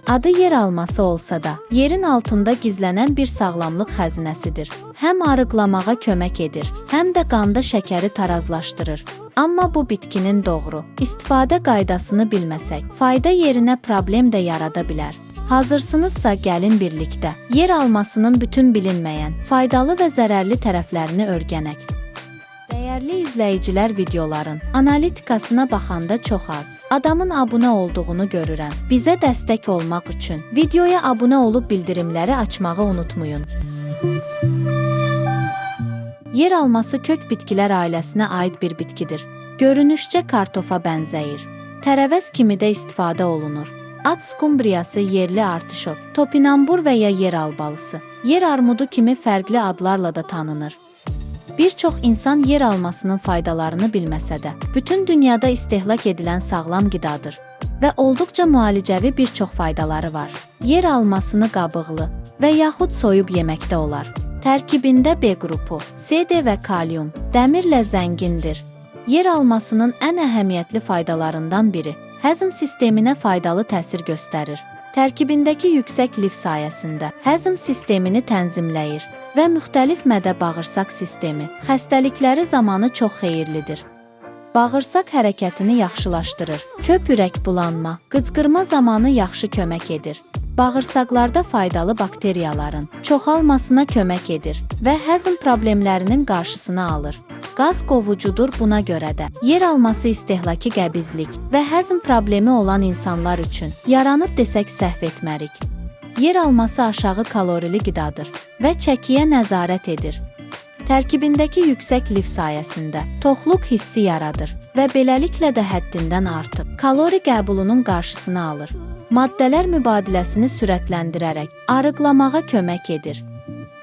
Adı yer alması olsa da, yerin altında gizlənən bir sağlamlıq xəzinəsidir. Həm arıqlamağa kömək edir, həm də qanda şəkəri tarazlaşdırır. Amma bu bitkinin doğru, istifadə qaydasını bilməsək, fayda yerinə problem də yarada bilər. Hazırsınızsa gəlin birlikdə yer almasının bütün bilinməyən, faydalı və zərərli tərəflərini öyrənək. Dəyərli izləyicilər, videoların analitikasına baxanda çox az adamın abunə olduğunu görürəm. Bizə dəstək olmaq üçün videoya abunə olub bildirimləri açmağı unutmayın. Yer alması kök bitkilər ailəsinə aid bir bitkidir. Görünüşcə kartofa bənzəyir. Tərəvəz kimi də istifadə olunur. At skumbriyası, yerli artişok, topinambur və ya yer albalısı, yer armudu kimi fərqli adlarla da tanınır. Bir çox insan yer almasının faydalarını bilməsə də, bütün dünyada istehlak edilən sağlam qidadır və olduqca müalicəvi bir çox faydaları var. Yer almasını qabıqlı və yaxud soyub yeməkdə olar. Tərkibində B qrupu, C, D və kalium, dəmirlə zəngindir. Yer almasının ən əhəmiyyətli faydalarından biri, həzm sisteminə faydalı təsir göstərir. Tərkibindəki yüksək lif sayəsində həzm sistemini tənzimləyir və müxtəlif mədə-bağırsaq sistemi xəstəlikləri zamanı çox xeyirlidir. Bağırsaq hərəkətini yaxşılaşdırır, köp-ürək bulanma, qıcqırma zamanı yaxşı kömək edir. Bağırsaqlarda faydalı bakteriyaların çoxalmasına kömək edir və həzm problemlərinin qarşısını alır. Qaz qovucudur, buna görə də yer alması istehlaki qəbizlik və həzm problemi olan insanlar üçün yaranıb desək səhv etmərik. Yer alması aşağı kalorili qidadır və çəkiyə nəzarət edir. Tərkibindəki yüksək lif sayəsində toxluq hissi yaradır və beləliklə də həddindən artıq kalori qəbulunun qarşısını alır. Maddələr mübadiləsini sürətləndirərək arıqlamağa kömək edir.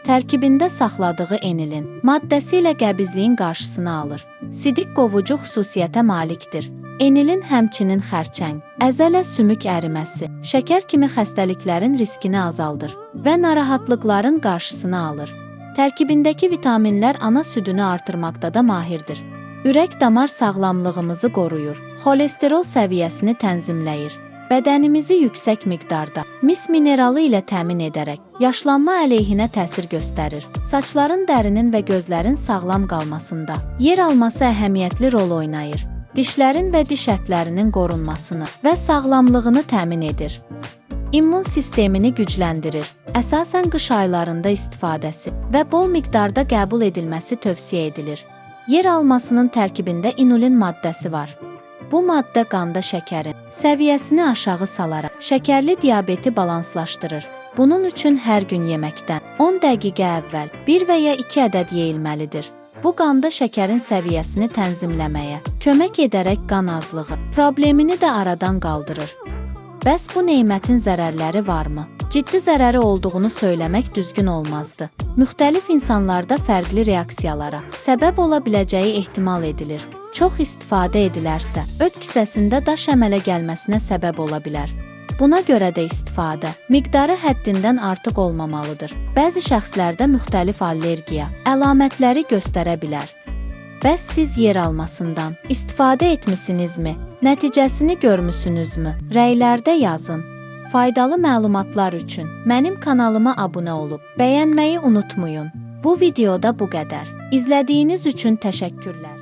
Tərkibində saxladığı enilin maddəsi ilə qəbizliyin qarşısını alır. Sidik qovucu xüsusiyyətə malikdir. Enilin həmçinin xərçəng, əzələ sümük əriməsi, şəkər kimi xəstəliklərin riskini azaldır və narahatlıqların qarşısını alır. Tərkibindəki vitaminlər ana südünü artırmaqda da mahirdir. Ürək-damar sağlamlığımızı qoruyur, xolesterol səviyyəsini tənzimləyir. Bədənimizi yüksək miqdarda mis mineralı ilə təmin edərək yaşlanma əleyhinə təsir göstərir. Saçların, dərinin və gözlərin sağlam qalmasında yer alması əhəmiyyətli rol oynayır. Dişlərin və diş ətlərinin qorunmasını və sağlamlığını təmin edir. İmmun sistemini gücləndirir. Əsasən qış aylarında istifadəsi və bol miqdarda qəbul edilməsi tövsiyə edilir. Yer almasının tərkibində inulin maddəsi var. Bu maddə qanda şəkərin səviyyəsini aşağı salaraq şəkərli diabeti balanslaşdırır. Bunun üçün hər gün yeməkdən 10 dəqiqə əvvəl 1 və ya 2 ədəd yeyilməlidir. Bu qanda şəkərin səviyyəsini tənzimləməyə kömək edərək qan azlığı problemini də aradan qaldırır. Bəs bu nemətin zərərləri varmı? Ciddi zərəri olduğunu söyləmək düzgün olmazdı. Müxtəlif insanlarda fərqli reaksiyalara səbəb ola biləcəyi ehtimal edilir. Çox istifadə edilərsə, öd kisəsində daş əmələ gəlməsinə səbəb ola bilər. Buna görə də istifadə miqdarı həddindən artıq olmamalıdır. Bəzi şəxslərdə müxtəlif allergiya əlamətləri göstərə bilər. Bəs siz yer almasından istifadə etmisinizmi? Nəticəsini görmüsünüzmü? Rəylərdə yazın. Faydalı məlumatlar üçün mənim kanalıma abunə olub bəyənməyi unutmayın. Bu videoda bu qədər. İzlədiyiniz üçün təşəkkürlər.